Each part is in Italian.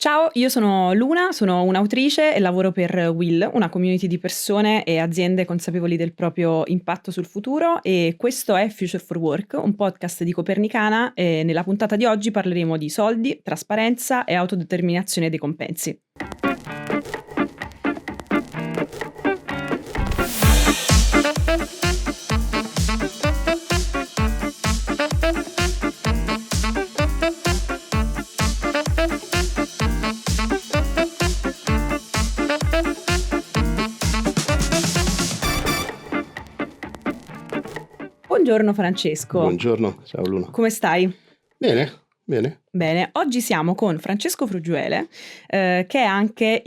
Ciao, io sono Luna, sono un'autrice e lavoro per Will, una community di persone e aziende consapevoli del proprio impatto sul futuro, e questo è Future for Work, un podcast di Copernicana, e nella puntata di oggi parleremo di soldi, trasparenza e autodeterminazione dei compensi. Buongiorno Francesco. Buongiorno, ciao Luna. Come stai? Bene, bene. Bene, oggi siamo con Francesco Frugiuele, che è anche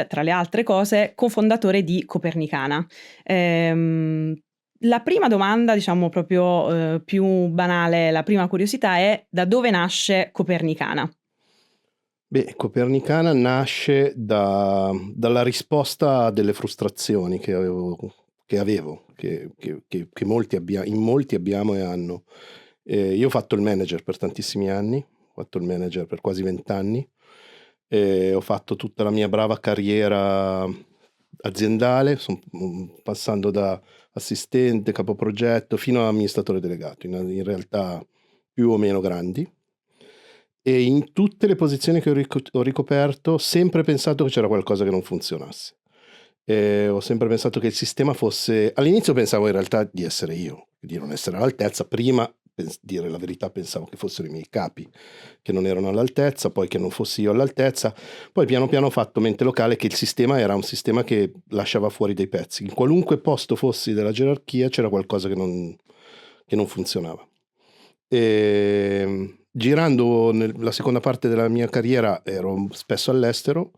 tra le altre cose, cofondatore di Copernicana. La prima domanda, diciamo proprio più banale, la prima curiosità è: da dove nasce Copernicana? Copernicana nasce dalla risposta delle frustrazioni che avevo, che in molti abbiamo e hanno. Io ho fatto il manager per tantissimi anni, ho fatto il manager per quasi 20 anni, ho fatto tutta la mia brava carriera aziendale, passando da assistente, capoprogetto, fino a amministratore delegato, in realtà più o meno grandi. E in tutte le posizioni che ho ricoperto ho sempre pensato che c'era qualcosa che non funzionasse. Ho sempre pensato che il sistema fosse... All'inizio pensavo in realtà di essere io, di non essere all'altezza. Prima, dire la verità, pensavo che fossero i miei capi che non erano all'altezza, poi che non fossi io all'altezza. Poi piano piano ho fatto mente locale che il sistema era un sistema che lasciava fuori dei pezzi. In qualunque posto fossi della gerarchia c'era qualcosa che non funzionava. Girando la seconda parte della mia carriera ero spesso all'estero,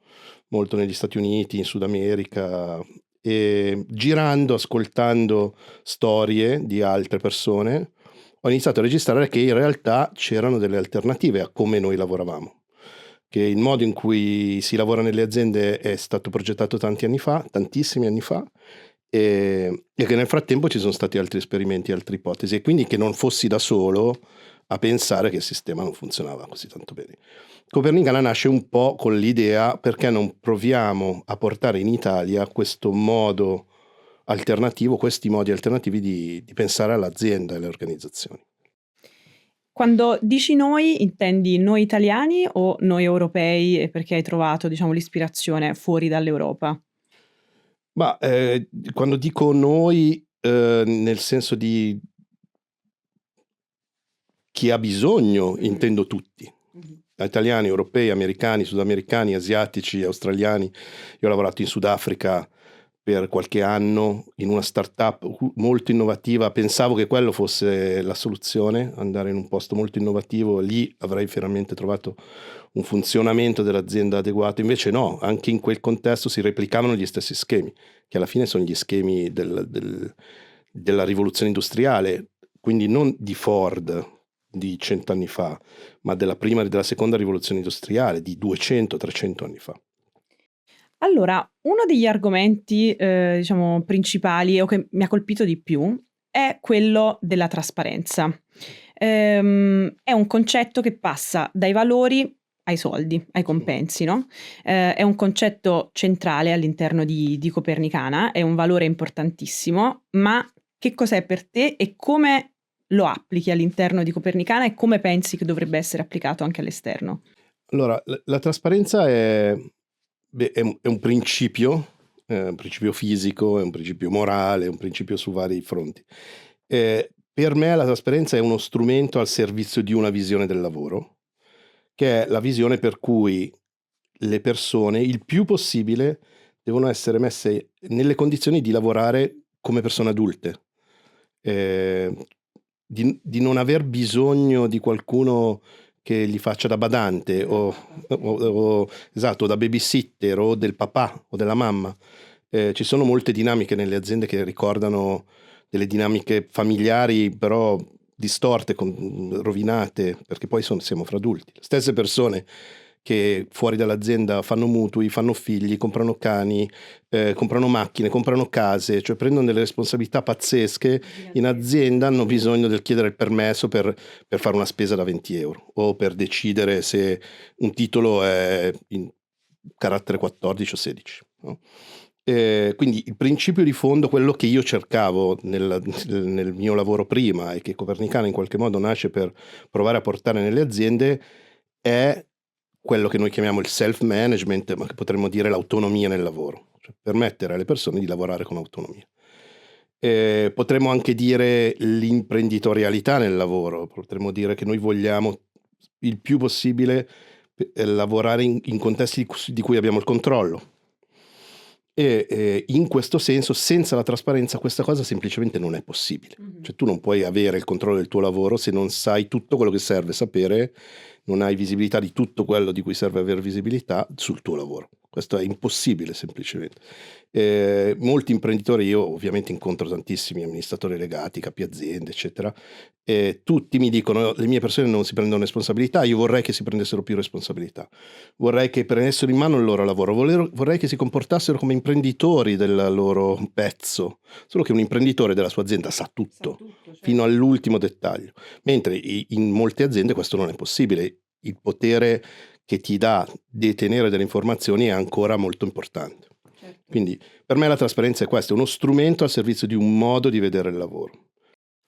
molto negli Stati Uniti, in Sud America, e girando, ascoltando storie di altre persone, ho iniziato a registrare che in realtà c'erano delle alternative a come noi lavoravamo, che il modo in cui si lavora nelle aziende è stato progettato tanti anni fa, tantissimi anni fa, e che nel frattempo ci sono stati altri esperimenti, altre ipotesi, e quindi che non fossi da solo a pensare che il sistema non funzionava così tanto bene. Copernicana nasce un po' con l'idea: perché non proviamo a portare in Italia questo modo alternativo, questi modi alternativi di pensare all'azienda e alle organizzazioni. Quando dici noi, intendi noi italiani o noi europei, e perché hai trovato, diciamo, l'ispirazione fuori dall'Europa? Quando dico noi, nel senso di chi ha bisogno, intendo tutti. Italiani, europei, americani, sudamericani, asiatici, australiani. Io ho lavorato in Sudafrica per qualche anno in una startup molto innovativa, pensavo che quello fosse la soluzione, andare in un posto molto innovativo, lì avrei veramente trovato un funzionamento dell'azienda adeguato. Invece no, anche in quel contesto si replicavano gli stessi schemi, che alla fine sono gli schemi della rivoluzione industriale, quindi non di Ford di 100 anni fa, ma della prima e della seconda rivoluzione industriale di 200-300 anni fa. Allora, uno degli argomenti, diciamo principali o che mi ha colpito di più è quello della trasparenza. È un concetto che passa dai valori ai soldi, ai compensi, no, è un concetto centrale all'interno di Copernicana, è un valore importantissimo, ma che cos'è per te e come lo applichi all'interno di Copernicana e come pensi che dovrebbe essere applicato anche all'esterno? Allora, la trasparenza è un principio fisico, è un principio morale, è un principio su vari fronti. Per me la trasparenza è uno strumento al servizio di una visione del lavoro, che è la visione per cui le persone, il più possibile, devono essere messe nelle condizioni di lavorare come persone adulte, di non aver bisogno di qualcuno che gli faccia da badante esatto, da babysitter o del papà o della mamma. Ci sono molte dinamiche nelle aziende che ricordano delle dinamiche familiari, però distorte, rovinate, perché poi siamo fra adulti. Le stesse persone che fuori dall'azienda fanno mutui, fanno figli, comprano cani, comprano macchine, comprano case, cioè prendono delle responsabilità pazzesche. In azienda hanno bisogno del chiedere il permesso per fare una spesa da 20 euro o per decidere se un titolo è in carattere 14 o 16, no? Quindi il principio di fondo, quello che io cercavo nel mio lavoro prima e che Copernicana in qualche modo nasce per provare a portare nelle aziende, è quello che noi chiamiamo il self-management, ma che potremmo dire l'autonomia nel lavoro, cioè permettere alle persone di lavorare con autonomia. Potremmo anche dire l'imprenditorialità nel lavoro, potremmo dire che noi vogliamo il più possibile lavorare in contesti di cui abbiamo il controllo. E in questo senso, senza la trasparenza, questa cosa semplicemente non è possibile. Cioè tu non puoi avere il controllo del tuo lavoro se non sai tutto quello che serve sapere, non hai visibilità di tutto quello di cui serve avere visibilità sul tuo lavoro. Questo è impossibile semplicemente. Molti imprenditori, io ovviamente incontro tantissimi amministratori legati, capi aziende, eccetera, tutti mi dicono: le mie persone non si prendono responsabilità, io vorrei che si prendessero più responsabilità, vorrei che prendessero in mano il loro lavoro, vorrei che si comportassero come imprenditori del loro pezzo, solo che un imprenditore della sua azienda sa tutto, fino all'ultimo dettaglio, mentre in molte aziende questo non è possibile. Il potere che ti dà detenere delle informazioni è ancora molto importante. Quindi per me la trasparenza è questo, è uno strumento al servizio di un modo di vedere il lavoro.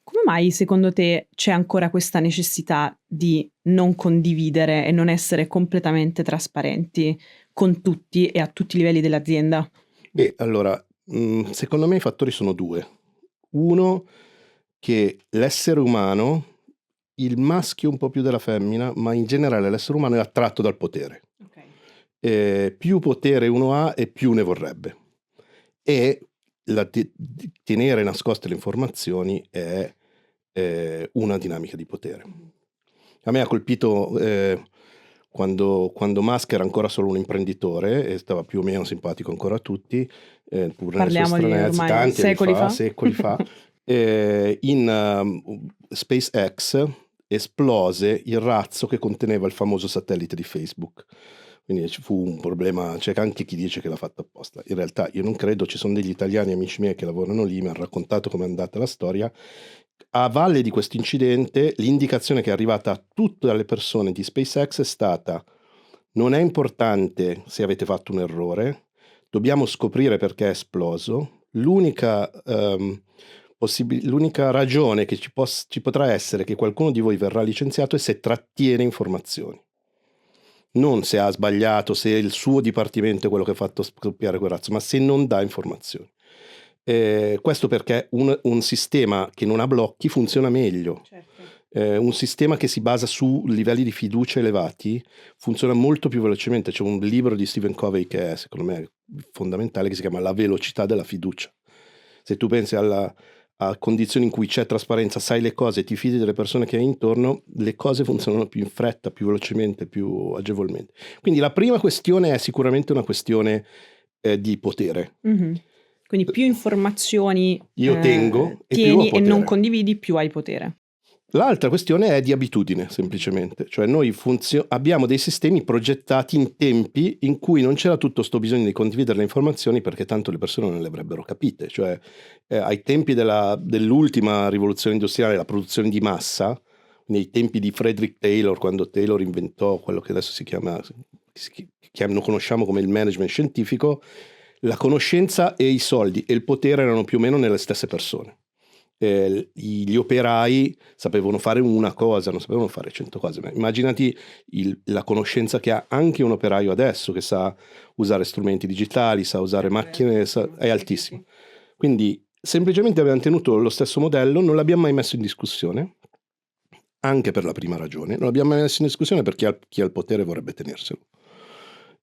Come mai secondo te c'è ancora questa necessità di non condividere e non essere completamente trasparenti con tutti e a tutti i livelli dell'azienda? Allora, secondo me i fattori sono due. Uno, che l'essere umano, il maschio un po' più della femmina, ma in generale l'essere umano è attratto dal potere. Più potere uno ha e più ne vorrebbe. E tenere nascoste le informazioni è una dinamica di potere. A me ha colpito quando Musk era ancora solo un imprenditore e stava più o meno simpatico ancora a tutti, pur nelle sue Parliamo di stranezze, ormai tanti anni secoli fa. secoli fa, in SpaceX esplose il razzo che conteneva il famoso satellite di Facebook. Quindi ci fu un problema, c'è anche chi dice che l'ha fatto apposta. In realtà io non credo, ci sono degli italiani amici miei che lavorano lì, mi hanno raccontato com'è andata la storia. A valle di questo incidente, l'indicazione che è arrivata a tutte le persone di SpaceX è stata: non è importante se avete fatto un errore, dobbiamo scoprire perché è esploso, l'unica ragione che ci potrà essere che qualcuno di voi verrà licenziato è se trattiene informazioni. Non se ha sbagliato, se il suo dipartimento è quello che ha fatto scoppiare quel razzo, ma se non dà informazioni. Questo perché un sistema che non ha blocchi funziona meglio. Un sistema che si basa su livelli di fiducia elevati funziona molto più velocemente. C'è un libro di Stephen Covey che è, secondo me, fondamentale, che si chiama La velocità della fiducia. Se tu pensi a condizioni in cui c'è trasparenza, sai le cose, ti fidi delle persone che hai intorno, le cose funzionano più in fretta, più velocemente, più agevolmente. Quindi la prima questione è sicuramente una questione di potere. Quindi più informazioni io tengo e più ho tieni e potere. non condividi, più hai potere. L'altra questione è di abitudine, semplicemente. Cioè noi abbiamo dei sistemi progettati in tempi in cui non c'era tutto sto bisogno di condividere le informazioni, perché tanto le persone non le avrebbero capite. Cioè ai tempi dell'ultima rivoluzione industriale, la produzione di massa, nei tempi di Frederick Taylor, quando Taylor inventò quello che adesso lo conosciamo come il management scientifico, la conoscenza e i soldi e il potere erano più o meno nelle stesse persone. Gli operai sapevano fare una cosa, non sapevano fare 100 cose. Ma immaginati la conoscenza che ha anche un operaio adesso, che sa usare strumenti digitali, sa usare macchine, è altissimo. Quindi semplicemente abbiamo tenuto lo stesso modello, non l'abbiamo mai messo in discussione, anche per la prima ragione, non l'abbiamo mai messo in discussione perché chi ha il potere vorrebbe tenerselo.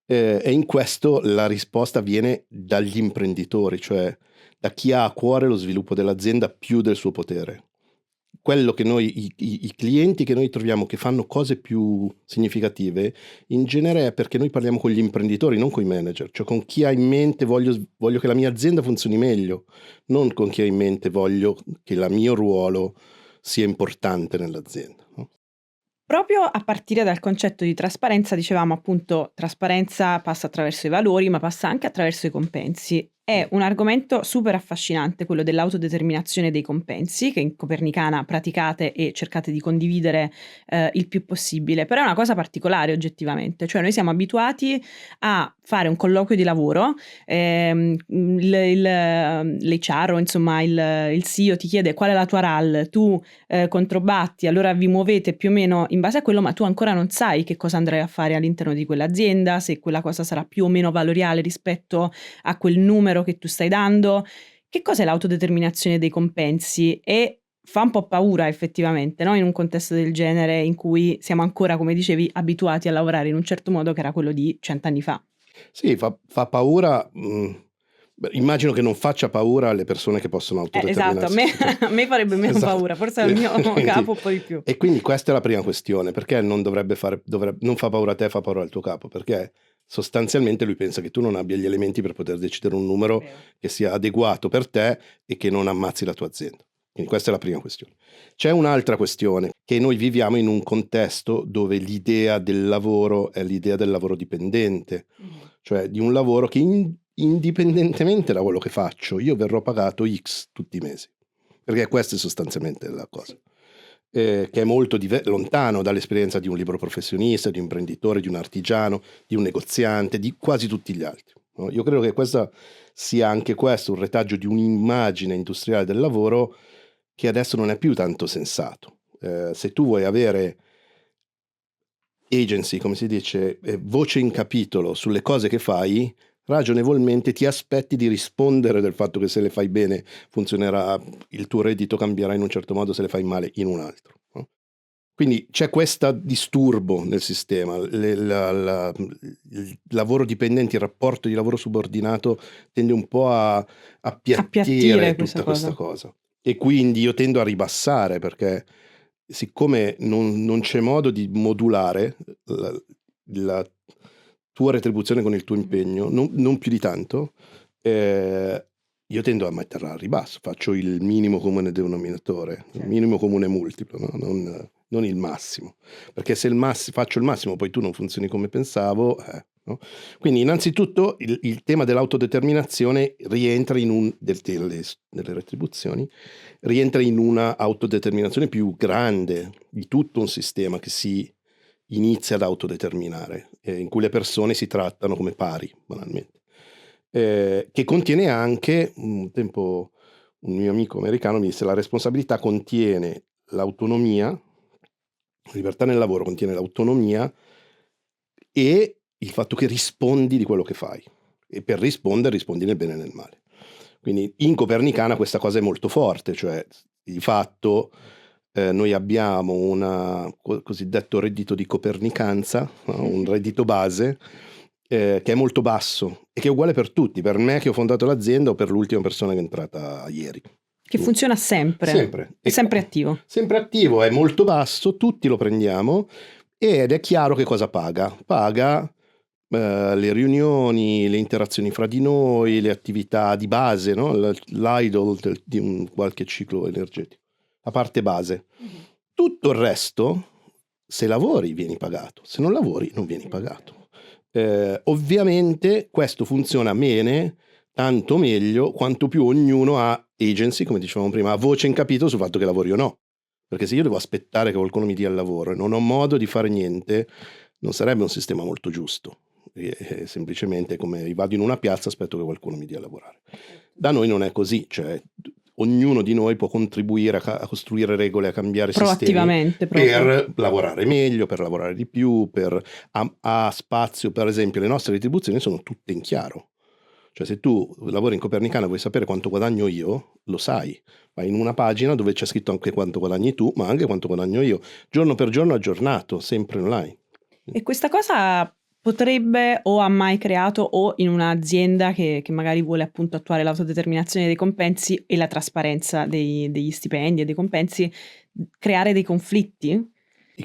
E in questo la risposta viene dagli imprenditori, cioè da chi ha a cuore lo sviluppo dell'azienda più del suo potere. Quello che noi, i clienti che noi troviamo che fanno cose più significative, in genere è perché noi parliamo con gli imprenditori, non con i manager, cioè con chi ha in mente voglio che la mia azienda funzioni meglio, non con chi ha in mente voglio che il mio ruolo sia importante nell'azienda, no? Proprio a partire dal concetto di trasparenza, dicevamo appunto, trasparenza passa attraverso i valori, ma passa anche attraverso i compensi. È un argomento super affascinante quello dell'autodeterminazione dei compensi, che in Copernicana praticate e cercate di condividere il più possibile, però è una cosa particolare oggettivamente, cioè noi siamo abituati a fare un colloquio di lavoro, l'HR o insomma il CEO ti chiede qual è la tua RAL, tu controbatti, allora vi muovete più o meno in base a quello, ma tu ancora non sai che cosa andrai a fare all'interno di quell'azienda, se quella cosa sarà più o meno valoriale rispetto a quel numero che tu stai dando. Che cos'è l'autodeterminazione dei compensi? E fa un po' paura effettivamente, no? In un contesto del genere in cui siamo ancora, come dicevi, abituati a lavorare in un certo modo che era quello di 100 anni fa. Sì, fa paura. Immagino che non faccia paura alle persone che possono Esatto, autodeterminarsi. a me farebbe meno Esatto. paura, forse al mio capo un po' di più. E quindi questa è la prima questione, perché non dovrebbe fare, non fa paura a te, fa paura al tuo capo, perché sostanzialmente lui pensa che tu non abbia gli elementi per poter decidere un numero Vero. che sia adeguato per te e che non ammazzi la tua azienda. Quindi questa è la prima questione. C'è un'altra questione, che noi viviamo in un contesto dove l'idea del lavoro è l'idea del lavoro dipendente, cioè di un lavoro che indipendentemente da quello che faccio, io verrò pagato X tutti i mesi, perché questa è sostanzialmente la cosa, che è molto lontano dall'esperienza di un libero professionista, di un imprenditore, di un artigiano, di un negoziante, di quasi tutti gli altri, no? Io credo che questa sia anche questo un retaggio di un'immagine industriale del lavoro che adesso non è più tanto sensato. Se tu vuoi avere agency, come si dice, voce in capitolo sulle cose che fai, ragionevolmente ti aspetti di rispondere del fatto che se le fai bene funzionerà, il tuo reddito cambierà in un certo modo, se le fai male in un altro, no? Quindi c'è questo disturbo nel sistema, il lavoro dipendente, il rapporto di lavoro subordinato tende un po' a appiattire tutta questa cosa. E quindi io tendo a ribassare, perché siccome non c'è modo di modulare la tua retribuzione con il tuo impegno, non più di tanto, io tendo a metterla a ribasso, faccio il minimo comune denominatore, il minimo comune multiplo, no? Non il massimo, perché se faccio il massimo poi tu non funzioni come pensavo, no? Quindi innanzitutto il tema dell'autodeterminazione rientra delle retribuzioni, rientra in una autodeterminazione più grande di tutto un sistema che si inizia ad autodeterminare, in cui le persone si trattano come pari, banalmente, che contiene anche, un tempo un mio amico americano mi disse: la responsabilità contiene l'autonomia, libertà nel lavoro contiene l'autonomia e il fatto che rispondi di quello che fai, e per rispondere rispondi nel bene e nel male. Quindi in Copernicana questa cosa è molto forte, cioè di fatto noi abbiamo un cosiddetto reddito di copernicanza, no? Un reddito base che è molto basso e che è uguale per tutti, per me che ho fondato l'azienda o per l'ultima persona che è entrata ieri. Che funziona sempre. Sempre. È sempre attivo. Sempre attivo, è molto basso, tutti lo prendiamo ed è chiaro che cosa paga. Paga le riunioni, le interazioni fra di noi, le attività di base, no? L'idle di un qualche ciclo energetico, la parte base. Tutto il resto, se lavori vieni pagato, se non lavori non vieni pagato. Ovviamente questo funziona bene, tanto meglio quanto più ognuno ha agency, come dicevamo prima, ha voce in capitolo sul fatto che lavori o no. Perché se io devo aspettare che qualcuno mi dia il lavoro e non ho modo di fare niente, non sarebbe un sistema molto giusto. Semplicemente come vado in una piazza, aspetto che qualcuno mi dia a lavorare. Da noi non è così, cioè ognuno di noi può contribuire a costruire regole, a cambiare sistemi per lavorare meglio, per lavorare di più, ha spazio. Per esempio le nostre retribuzioni sono tutte in chiaro, cioè se tu lavori in Copernicana e vuoi sapere quanto guadagno io, lo sai, vai in una pagina dove c'è scritto anche quanto guadagni tu, ma anche quanto guadagno io, giorno per giorno aggiornato, sempre online. E questa cosa potrebbe o ha mai creato, o in un'azienda che magari vuole appunto attuare l'autodeterminazione dei compensi e la trasparenza degli stipendi e dei compensi, creare dei conflitti? I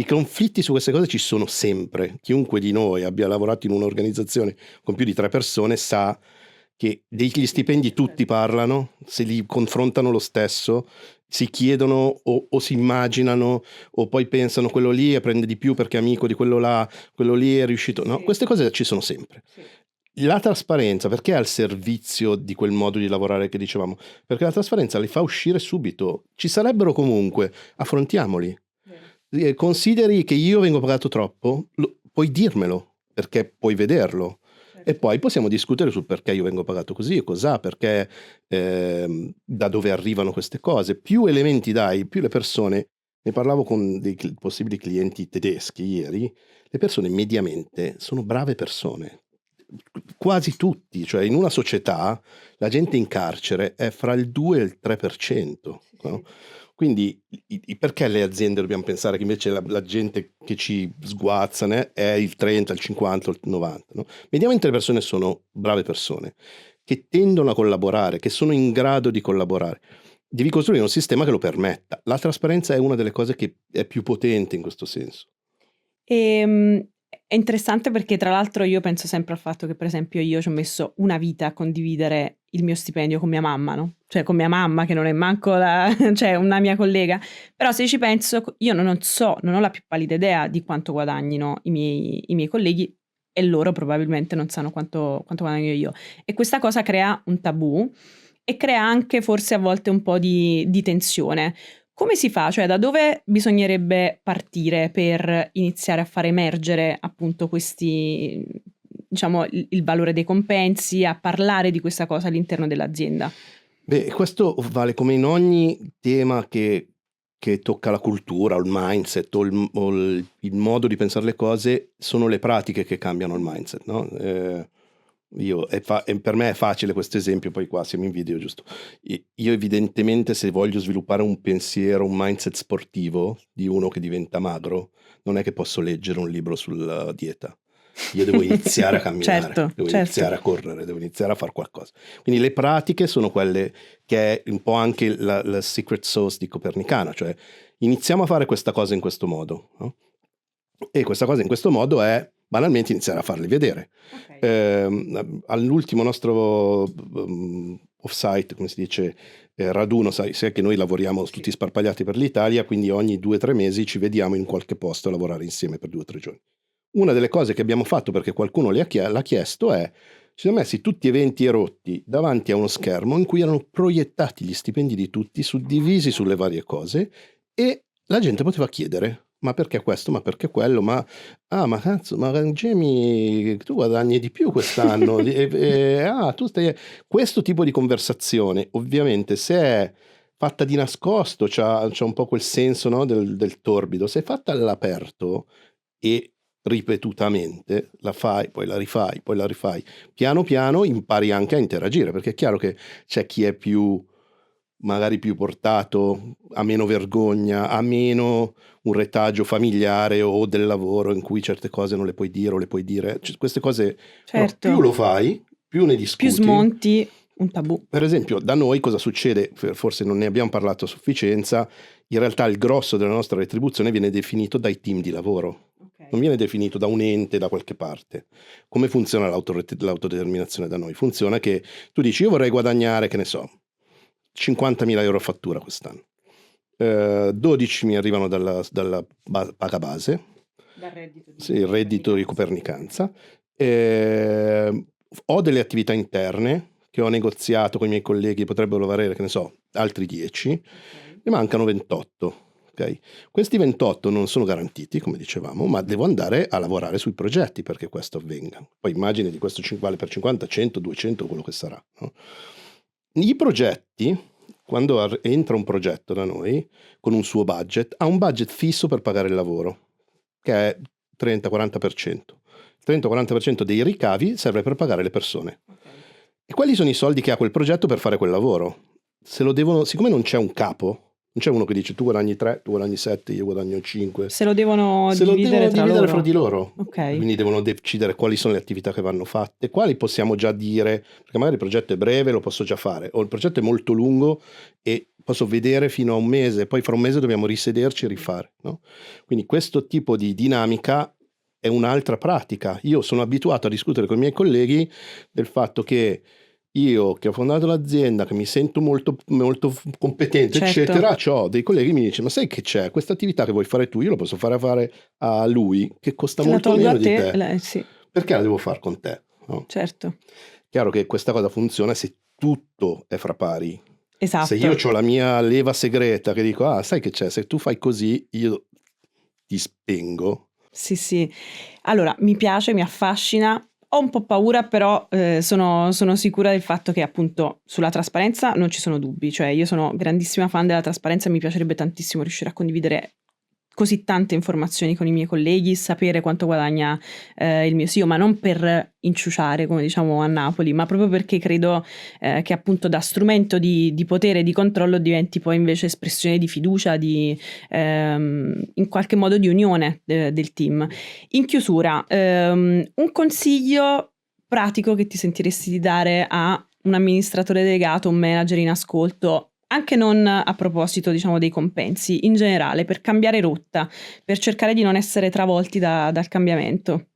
conflitti su queste cose ci sono sempre. Chiunque di noi abbia lavorato in un'organizzazione con più di 3 persone sa che degli stipendi tutti parlano, se li confrontano lo stesso si chiedono o si immaginano o poi pensano quello lì prende di più perché è amico di quello là, quello lì è riuscito, no? Sì. Queste cose ci sono sempre. Sì. La trasparenza perché è al servizio di quel modo di lavorare che dicevamo? Perché la trasparenza li fa uscire subito, ci sarebbero comunque, affrontiamoli. Vero. Consideri che io vengo pagato troppo, puoi dirmelo perché puoi vederlo. E Certo. poi possiamo discutere sul perché io vengo pagato così e cos'ha, perché da dove arrivano queste cose. Più elementi dai, più le persone, ne parlavo con dei possibili clienti tedeschi ieri, le persone mediamente sono brave persone. Quasi tutti, cioè in una società la gente in carcere è fra il 2 e il 3%. Sì, No? sì. Quindi perché le aziende dobbiamo pensare che invece la gente che ci sguazzano è il 30, il 50 o il 90? No? Mediamente le persone sono brave persone, che tendono a collaborare, che sono in grado di collaborare. Devi costruire un sistema che lo permetta. La trasparenza è una delle cose che è più potente in questo senso. È interessante perché tra l'altro io penso sempre al fatto che per esempio io ci ho messo una vita a condividere il mio stipendio con mia mamma, no, cioè con mia mamma che non è manco cioè una mia collega, però se ci penso io non ho la più pallida idea di quanto guadagnino i miei colleghi e loro probabilmente non sanno quanto guadagno io. E questa cosa crea un tabù e crea anche forse a volte un po' di tensione. Come si fa? Cioè, da dove bisognerebbe partire per iniziare a far emergere appunto questi, diciamo, il valore dei compensi, a parlare di questa cosa all'interno dell'azienda? Beh, questo vale come in ogni tema che tocca la cultura, o il mindset, il modo di pensare le cose, sono le pratiche che cambiano il mindset, no? Per me è facile questo esempio, poi qua siamo in video, giusto? Io evidentemente se voglio sviluppare un pensiero, un mindset sportivo di uno che diventa magro, non è che posso leggere un libro sulla dieta. Io devo iniziare a camminare, Certo, devo certo. iniziare a correre, devo iniziare a fare qualcosa. Quindi le pratiche sono quelle che è un po' anche la secret sauce di Copernicana, cioè iniziamo a fare questa cosa in questo modo, no? E questa cosa in questo modo è banalmente iniziare a farli vedere. Okay. All'ultimo nostro off-site, come si dice, raduno, sai che noi lavoriamo Sì. tutti sparpagliati per l'Italia, quindi ogni 2 o 3 mesi ci vediamo in qualche posto a lavorare insieme per 2 o 3 giorni. Una delle cose che abbiamo fatto perché qualcuno l'ha chiesto è: ci siamo messi tutti eventi erotti davanti a uno schermo in cui erano proiettati gli stipendi di tutti, suddivisi sulle varie cose, e la gente poteva chiedere: ma perché questo? Ma perché quello? Ma cazzo, ma Jamie, tu guadagni di più quest'anno. Tu stai. Questo tipo di conversazione, ovviamente, se è fatta di nascosto, c'ha un po' quel senso, no, del torbido. Se è fatta all'aperto e ripetutamente la fai, poi la rifai, poi la rifai, piano piano impari anche a interagire, perché è chiaro che c'è chi è magari più portato, ha meno vergogna, ha meno un retaggio familiare o del lavoro in cui certe cose non le puoi dire o le puoi dire. Queste cose, però più Certo. lo fai, più ne Più discuti. smonti un tabù. Per esempio, da noi cosa succede? Forse non ne abbiamo parlato a sufficienza. In realtà il grosso della nostra retribuzione viene definito dai team di lavoro, non viene definito da un ente da qualche parte. Come funziona l'autodeterminazione da noi? Funziona che tu dici: io vorrei guadagnare, che ne so, 50.000 euro a fattura quest'anno. 12 mi arrivano dalla paga base, Dal reddito sì, il reddito di Copernicanza. Ho delle attività interne che ho negoziato con i miei colleghi, potrebbero valere, che ne so, altri 10, ne mancano 28. Okay? Questi 28 non sono garantiti, come dicevamo, ma devo andare a lavorare sui progetti perché questo avvenga. Poi immagini di questo vale per 50, 100, 200, quello che sarà. No? I progetti, quando entra un progetto da noi con un suo budget, ha un budget fisso per pagare il lavoro, che è 30-40%. Il 30-40% dei ricavi serve per pagare le persone. E quali sono i soldi che ha quel progetto per fare quel lavoro? Siccome non c'è un capo, non c'è uno che dice tu guadagni 3, tu guadagni 7, io guadagno 5. Se lo devono Se lo dividere devono tra dividere loro. fra di loro. Ok. Quindi devono decidere quali sono le attività che vanno fatte, quali possiamo già dire, perché magari il progetto è breve, lo posso già fare, o il progetto è molto lungo e posso vedere fino a un mese, poi fra un mese dobbiamo risederci e rifare, no? Quindi questo tipo di dinamica è un'altra pratica. Io sono abituato a discutere con i miei colleghi del fatto che io che ho fondato l'azienda, che mi sento molto, molto competente, Certo. eccetera, ho dei colleghi che mi dicono, ma sai che c'è? Questa attività che vuoi fare tu, io lo posso fare a lui, che costa Se la molto tolgo meno a di te, te. sì, Perché la devo fare con te? No? certo. Chiaro che questa cosa funziona se tutto è fra pari. Se io Esatto. ho la mia leva segreta che dico, ah, sai che c'è? Se tu fai così, io ti spengo. Sì, sì. Allora, mi piace, mi affascina. Ho un po' paura, però sono sicura del fatto che appunto sulla trasparenza non ci sono dubbi. Cioè, io sono grandissima fan della trasparenza e mi piacerebbe tantissimo riuscire a condividere così tante informazioni con i miei colleghi, sapere quanto guadagna il mio CEO, ma non per inciuciare, come diciamo a Napoli, ma proprio perché credo che appunto da strumento di potere e di controllo diventi poi invece espressione di fiducia, in qualche modo di unione del team. In chiusura, un consiglio pratico che ti sentiresti di dare a un amministratore delegato, un manager in ascolto, anche non a proposito, diciamo, dei compensi, in generale, per cambiare rotta, per cercare di non essere travolti dal cambiamento.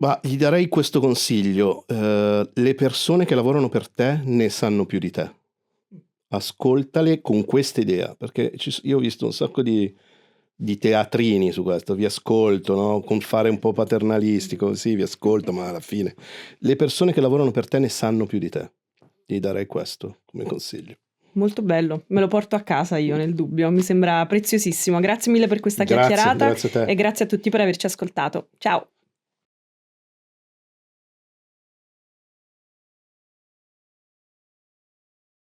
Ma gli darei questo consiglio, le persone che lavorano per te ne sanno più di te. Ascoltale con questa idea, perché io ho visto un sacco di teatrini su questo, vi ascolto, no? Con fare un po' paternalistico, sì, vi ascolto, ma alla fine le persone che lavorano per te ne sanno più di te. Gli darei questo come consiglio. Molto bello, me lo porto a casa io nel dubbio, mi sembra preziosissimo. Grazie mille per questa chiacchierata Grazie a te. e grazie a tutti per averci ascoltato. Ciao!